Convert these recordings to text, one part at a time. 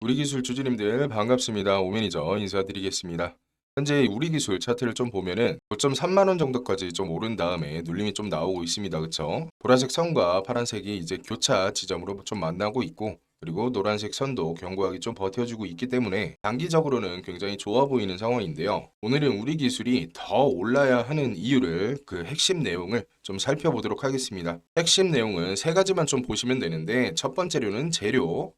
우리 기술 주주님들 반갑습니다. 오매니저 인사드리겠습니다. 현재 우리 기술 차트를 좀 보면은 9.3만 원 정도까지 좀 오른 다음에 눌림이 좀 나오고 있습니다. 그쵸? 보라색 선과 파란색이 이제 교차 지점으로 좀 만나고 있고, 그리고 노란색 선도 견고하게 좀 버텨주고 있기 때문에 단기적으로는 굉장히 좋아 보이는 상황인데요. 오늘은 우리 기술이 더 올라야 하는 이유를 그 핵심 내용을 좀 살펴보도록 하겠습니다. 핵심 내용은 세 가지만 좀 보시면 되는데, 첫 번째로는 재료,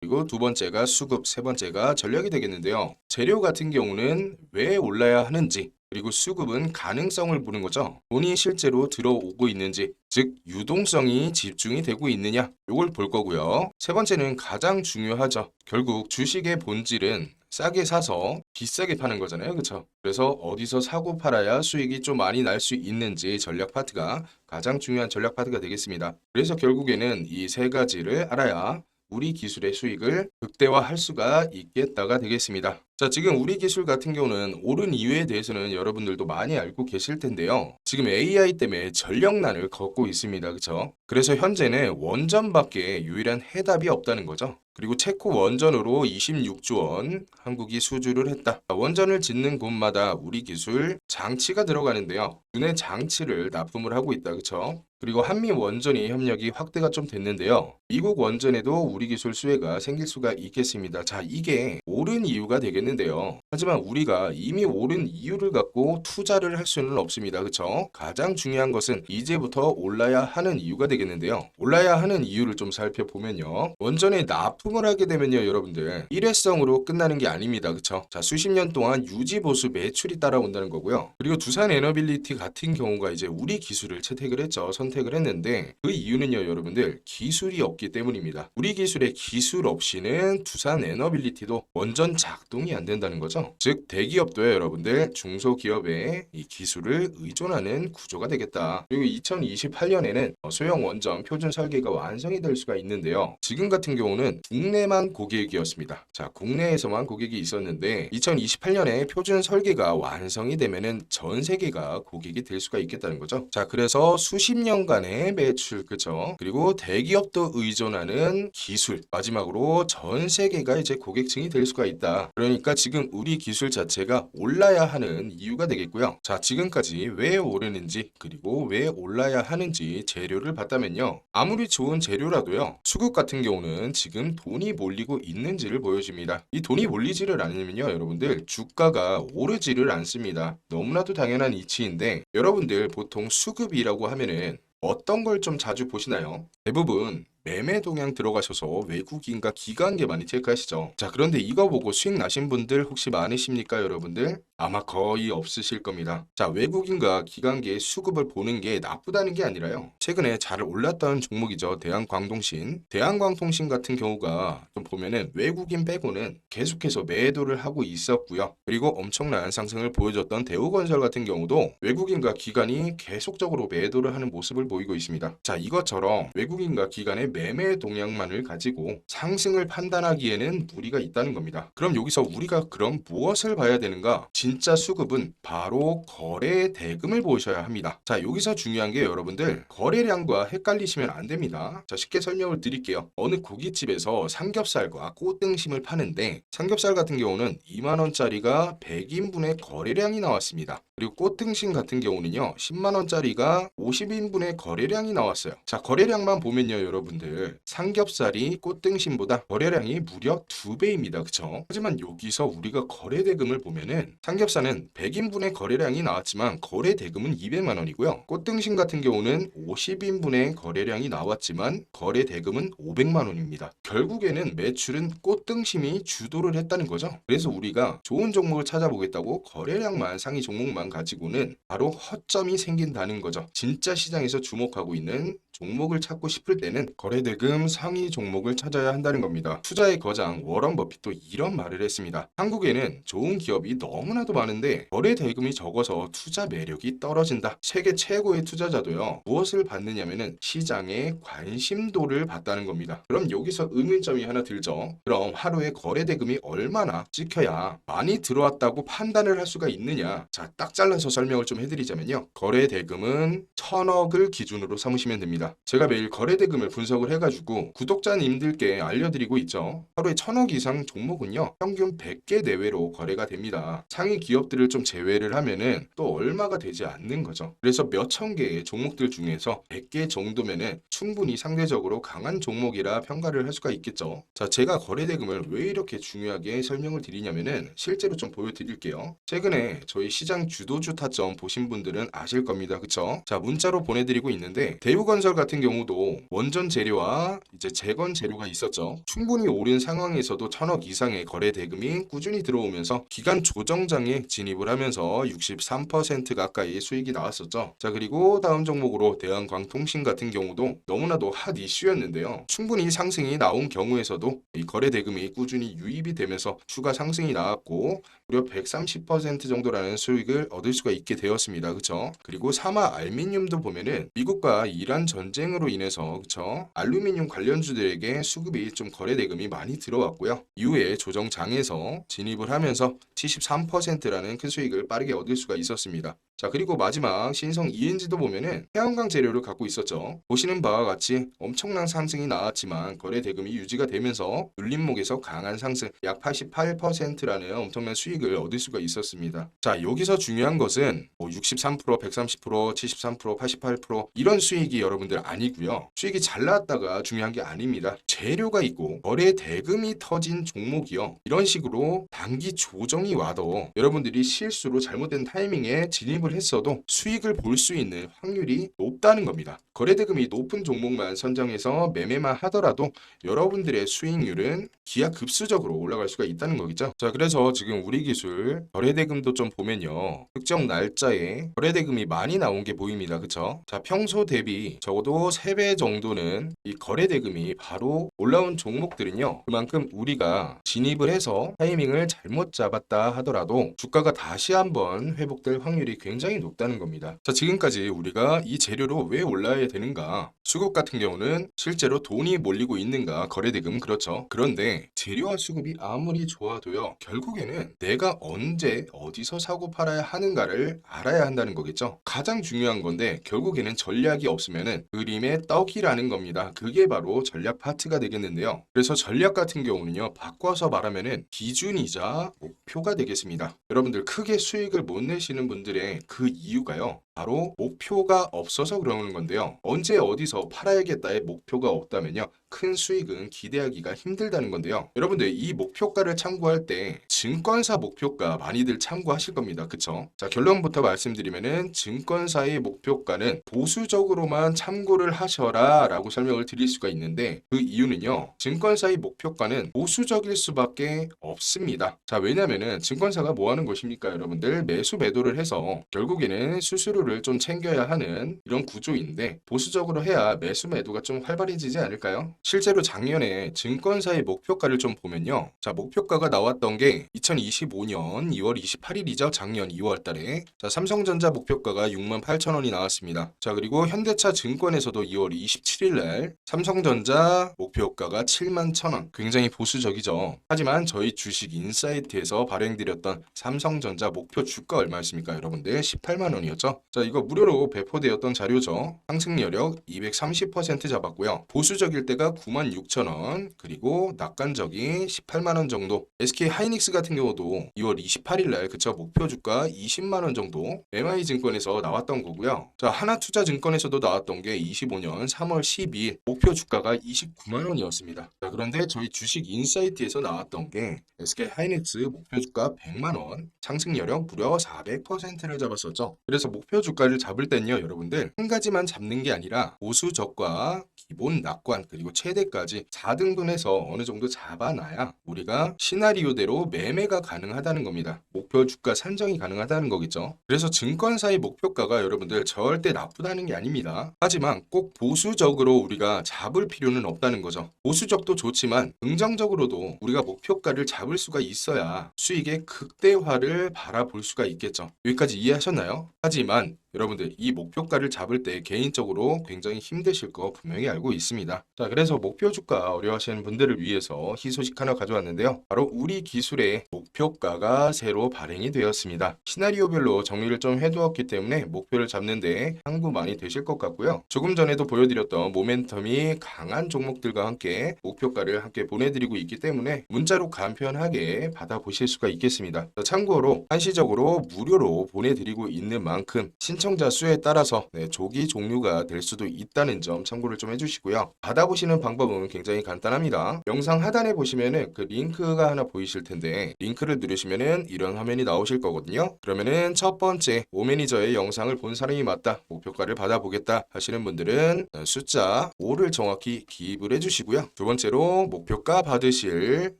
그리고 두 번째가 수급, 세 번째가 전략이 되겠는데요. 재료 같은 경우는 왜 올라야 하는지, 그리고 수급은 가능성을 보는 거죠. 돈이 실제로 들어오고 있는지, 즉 유동성이 집중이 되고 있느냐, 이걸 볼 거고요. 세 번째는 가장 중요하죠. 결국 주식의 본질은 싸게 사서 비싸게 파는 거잖아요. 그렇죠? 그래서 어디서 사고 팔아야 수익이 좀 많이 날 수 있는지 전략 파트가 가장 중요한 전략 파트가 되겠습니다. 그래서 결국에는 이 세 가지를 알아야 우리 기술의 수익을 극대화할 수가 있겠다가 되겠습니다. 자, 지금 우리 기술 같은 경우는 오른 이유에 대해서는 여러분들도 많이 알고 계실 텐데요. 지금 AI 때문에 전력난을 겪고 있습니다. 그렇죠? 그래서 현재는 원전밖에 유일한 해답이 없다는 거죠. 그리고 체코 원전으로 26조 원 한국이 수주를 했다. 원전을 짓는 곳마다 우리 기술 장치가 들어가는데요. 군의 장치를 납품을 하고 있다. 그렇죠? 그리고 한미 원전이 협력이 확대가 좀 됐는데요. 미국 원전에도 우리 기술 수혜가 생길 수가 있겠습니다. 자, 이게 옳은 이유가 되겠는데요. 하지만 우리가 이미 옳은 이유를 갖고 투자를 할 수는 없습니다. 그렇죠? 가장 중요한 것은 이제부터 올라야 하는 이유가 되겠는데요. 올라야 하는 이유를 좀 살펴보면요. 원전에 납품을 하게 되면요, 여러분들 일회성으로 끝나는 게 아닙니다. 그렇죠? 자, 수십 년 동안 유지 보수 매출이 따라온다는 거고요. 그리고 두산 에너빌리티 같은 경우가 이제 우리 기술을 채택을 했죠. 선택을 했는데 그 이유는요, 여러분들 기술이 없기 때문입니다. 우리 기술의 기술 없이는 두산 에너빌리티도 원전 작동이 안 된다는 거죠. 즉 대기업도요, 여러분들 중소기업의 이 기술을 의존하는 구조가 되겠다. 그리고 2028년에는 소형 원전 표준 설계가 완성이 될 수가 있는데요. 지금 같은 경우는 국내만 고객이었습니다. 자, 국내에서만 고객이 있었는데 2028년에 표준 설계가 완성이 되면은 전 세계가 고객이 될 수가 있겠다는 거죠. 자, 그래서 수십 년간의 매출, 그죠? 그리고 대기업도 의존하는 기술, 마지막으로 전 세계가 이제 고객층이 될 수가 있다. 그러니까 지금 우리 기술 자체가 올라야 하는 이유가 되겠고요. 자, 지금까지 왜 오르는지, 그리고 왜 올라야 하는지 재료를 봤다면요. 아무리 좋은 재료라도요, 수급 같은 경우는 지금 돈이 몰리고 있는지를 보여줍니다. 이 돈이 몰리지를 않으면요, 여러분들 주가가 오르지를 않습니다. 너무나도 당연한 이치인데, 여러분들 보통 수급이라고 하면은 어떤 걸 좀 자주 보시나요? 대부분 매매 동향 들어가셔서 외국인과 기관계 많이 체크하시죠. 자, 그런데 이거 보고 수익 나신 분들 혹시 많으십니까, 여러분들? 아마 거의 없으실 겁니다. 자, 외국인과 기관계의 수급을 보는 게 나쁘다는 게 아니라요. 최근에 잘 올랐던 종목이죠. 대한광통신. 대한광통신 같은 경우가 좀 보면은 외국인 빼고는 계속해서 매도를 하고 있었고요. 그리고 엄청난 상승을 보여줬던 대우건설 같은 경우도 외국인과 기관이 계속적으로 매도를 하는 모습을 보이고 있습니다. 자, 이것처럼 외국인과 기관의 매매 동향만을 가지고 상승을 판단하기에는 무리가 있다는 겁니다. 그럼 여기서 우리가 그럼 무엇을 봐야 되는가? 진짜 수급은 바로 거래 대금을 보셔야 합니다. 자, 여기서 중요한 게 여러분들 거래량과 헷갈리시면 안 됩니다. 자, 쉽게 설명을 드릴게요. 어느 고깃집에서 삼겹살과 꽃등심을 파는데 삼겹살 같은 경우는 2만 원짜리가 100인분의 거래량이 나왔습니다. 그리고 꽃등심 같은 경우는요, 10만 원짜리가 50인분의 거래량이 나왔어요. 자, 거래량만 보면요, 여러분들 삼겹살이 꽃등심보다 거래량이 무려 2배입니다. 그쵸? 하지만 여기서 우리가 거래 대금을 보면은 삼겹살은 100인분의 거래량이 나왔지만 거래 대금은 200만 원이고요. 꽃등심 같은 경우는 50인분의 거래량이 나왔지만 거래 대금은 500만 원입니다. 결국에는 매출은 꽃등심이 주도를 했다는 거죠. 그래서 우리가 좋은 종목을 찾아보겠다고 거래량만 상위 종목만 가지고는 바로 허점이 생긴다는 거죠. 진짜 시장에서 주목하고 있는 종목을 찾고 싶을 때는 거래대금 상위 종목을 찾아야 한다는 겁니다. 투자의 거장 워런 버핏도 이런 말을 했습니다. 한국에는 좋은 기업이 너무나도 많은데 거래대금이 적어서 투자 매력이 떨어진다. 세계 최고의 투자자도요, 무엇을 받느냐면은 시장의 관심도를 받다는 겁니다. 그럼 여기서 의문점이 하나 들죠. 그럼 하루에 거래대금이 얼마나 찍혀야 많이 들어왔다고 판단을 할 수가 있느냐? 자, 딱 잘라서 설명을 좀 해드리자면요. 거래대금은 1000억을 기준으로 삼으시면 됩니다. 있습니다. 제가 매일 거래대금을 분석을 해가지고 구독자님들께 알려드리고 있죠. 하루에 1000억 이상 종목은요, 평균 100개 내외로 거래가 됩니다. 상위 기업들을 좀 제외를 하면은 또 얼마가 되지 않는 거죠. 그래서 몇천 개의 종목들 중에서 100개 정도면은 충분히 상대적으로 강한 종목이라 평가를 할 수가 있겠죠. 자, 제가 거래대금을 왜 이렇게 중요하게 설명을 드리냐면은 실제로 좀 보여드릴게요. 최근에 저희 시장 주도주 타점 보신 분들은 아실 겁니다. 그쵸? 자, 문자로 보내드리고 있는데 대우건설 같은 경우도 원전 재료와 이제 재건 재료가 있었죠. 충분히 오른 상황에서도 1000억 이상의 거래 대금이 꾸준히 들어오면서 기간 조정장에 진입을 하면서 63% 가까이 수익이 나왔었죠. 자, 그리고 다음 종목으로 대한광통신 같은 경우도 너무나도 핫 이슈였는데요. 충분히 상승이 나온 경우에서도 이 거래 대금이 꾸준히 유입이 되면서 추가 상승이 나왔고 무려 130% 정도라는 수익을 얻을 수가 있게 되었습니다. 그쵸? 그리고 사마 알루미늄도 보면은 미국과 이란 전쟁으로 인해서 그쵸? 알루미늄 관련주들에게 수급이 좀 거래 대금이 많이 들어왔고요. 이후에 조정장에서 진입을 하면서 73%라는 큰 수익을 빠르게 얻을 수가 있었습니다. 자, 그리고 마지막 신성 ENG도 보면은 태양광 재료를 갖고 있었죠. 보시는 바와 같이 엄청난 상승이 나왔지만 거래 대금이 유지가 되면서 눌림목에서 강한 상승 약 88%라는 엄청난 수익을 얻을 수가 있었습니다. 자, 여기서 중요한 것은 63%, 130%, 73%, 88% 이런 수익이 여러분들 아니고요. 수익이 잘 나왔다가 중요한 게 아닙니다. 재료가 있고 거래 대금이 터진 종목이요. 이런 식으로 단기 조정이 와도 여러분들이 실수로 잘못된 타이밍에 진입을 했어도 수익을 볼 수 있는 확률이 높다는 겁니다. 거래대금이 높은 종목만 선정해서 매매만 하더라도 여러분들의 수익률은 기하급수적으로 올라갈 수가 있다는 거겠죠. 자, 그래서 지금 우리 기술 거래대금도 좀 보면요. 특정 날짜에 거래대금이 많이 나온 게 보입니다. 그쵸? 자, 평소 대비 적어도 3배 정도는 이 거래대금이 바로 올라온 종목들은요. 그만큼 우리가 진입을 해서 타이밍을 잘못 잡았다 하더라도 주가가 다시 한번 회복될 확률이 굉장히 높다는 겁니다. 자, 지금까지 우리가 이 재료로 왜 올라야 되는가? 수급 같은 경우는 실제로 돈이 몰리고 있는가? 거래대금 그렇죠. 그런데 재료와 수급이 아무리 좋아도요. 결국에는 내가 언제 어디서 사고 팔아야 하는가를 알아야 한다는 거겠죠. 가장 중요한 건데 결국에는 전략이 없으면은 그림의 떡이라는 겁니다. 그게 바로 전략 파트가 되겠는데요. 그래서 전략 같은 경우는요. 바꿔서 말하면은 기준이자 목표가 되겠습니다. 여러분들 크게 수익을 못 내시는 분들의 그 이유가요. 바로 목표가 없어서 그러는 건데요. 언제 어디서 팔아야겠다의 목표가 없다면요. 큰 수익은 기대하기가 힘들다는 건데요. 여러분들 이 목표가를 참고할 때 증권사 목표가 많이들 참고하실 겁니다. 그쵸? 자, 결론부터 말씀드리면은 증권사의 목표가는 보수적으로만 참고를 하셔라 라고 설명을 드릴 수가 있는데 그 이유는요. 증권사의 목표가는 보수적일 수밖에 없습니다. 자, 왜냐면은 증권사가 뭐 하는 것입니까? 여러분들 매수 매도를 해서 결국에는 수수료를 좀 챙겨야 하는 이런 구조인데 보수적으로 해야 매수 매도가 좀 활발해지지 않을까요? 실제로 작년에 증권사의 목표가를 좀 보면요. 자, 목표가가 나왔던 게 2025년 2월 28일이죠. 작년 2월 달에. 자, 삼성전자 목표가가 68,000원이 나왔습니다. 자, 그리고 현대차 증권에서도 2월 27일 날 삼성전자 목표가가 71,000원. 굉장히 보수적이죠. 하지만 저희 주식 인사이트에서 발행드렸던 삼성전자 목표 주가 얼마였습니까? 여러분들 18만 원이었죠. 자, 이거 무료로 배포되었던 자료죠. 상승 여력 230% 잡았고요. 보수적일 때가 96,000원, 그리고 낙관적이 18만원 정도. SK 하이닉스 같은 경우도 2월 28일 날 그쵸 목표 주가 20만원 정도 MI증권에서 나왔던 거고요. 자, 하나투자증권에서도 나왔던 게 25년 3월 12일 목표 주가가 29만원이었습니다. 자, 그런데 저희 주식 인사이트에서 나왔던 게 SK 하이닉스 목표 주가 100만원, 상승 여력 무려 400%를 잡았었죠. 그래서 목표 주가를 잡을 땐요, 여러분들 한 가지만 잡는 게 아니라 보수저가, 기본 낙관, 그리고 최대까지 4등분해서 어느 정도 잡아놔야 우리가 시나리오대로 매매가 가능하다는 겁니다. 목표 주가 산정이 가능하다는 거겠죠. 그래서 증권사의 목표가가 여러분들 절대 나쁘다는 게 아닙니다. 하지만 꼭 보수적으로 우리가 잡을 필요는 없다는 거죠. 보수적도 좋지만 긍정적으로도 우리가 목표가를 잡을 수가 있어야 수익의 극대화를 바라볼 수가 있겠죠. 여기까지 이해하셨나요? 하지만 여러분들 이 목표가를 잡을 때 개인적으로 굉장히 힘드실 거 분명히 알고 있습니다. 자, 그래서 목표 주가 어려워하시는 분들을 위해서 희소식 하나 가져왔는데요. 바로 우리 기술의 목표가가 새로 발행이 되었습니다. 시나리오별로 정리를 좀 해두었기 때문에 목표를 잡는데 참고 많이 되실 것 같고요. 조금 전에도 보여드렸던 모멘텀이 강한 종목들과 함께 목표가를 함께 보내드리고 있기 때문에 문자로 간편하게 받아보실 수가 있겠습니다. 참고로 한시적으로 무료로 보내드리고 있는 만큼 신청자 수에 따라서 조기 종료가 될 수도 있다는 점 참고를 좀 해주시고요. 받아보시는 방법은 굉장히 간단합니다. 영상 하단에 보시면은 그 링크가 하나 보이실 텐데 링크를 누르시면은 이런 화면이 나오실 거거든요. 그러면은 첫 번째 오매니저의 영상을 본 사람이 맞다, 목표가를 받아보겠다 하시는 분들은 숫자 5를 정확히 기입을 해주시고요. 두 번째로 목표가 받으실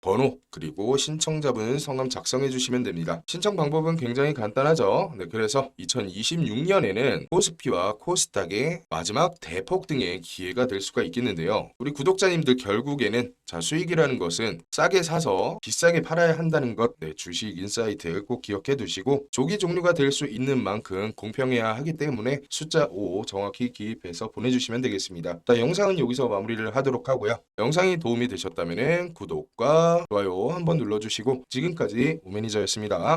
번호 그리고 신청자분 성함 작성해 주시면 됩니다. 신청 방법은 굉장히 간단하죠. 그래서 2026년에는 코스피와 코스닥의 마지막 대폭등의 기회가 될 수가 있겠는데요. 우리 구독자님들 결국에는 수익이라는 것은 싸게 사서 비싸게 팔아야 한다는 것, 주식 인사이트 꼭 기억해 두시고 조기 종료가 될 수 있는 만큼 공평해야 하기 때문에 숫자 5 정확히 기입해서 보내주시면 되겠습니다. 자, 영상은 여기서 마무리를 하도록 하고요. 영상이 도움이 되셨다면 구독과 좋아요 한번 눌러주시고 지금까지 오매니저였습니다.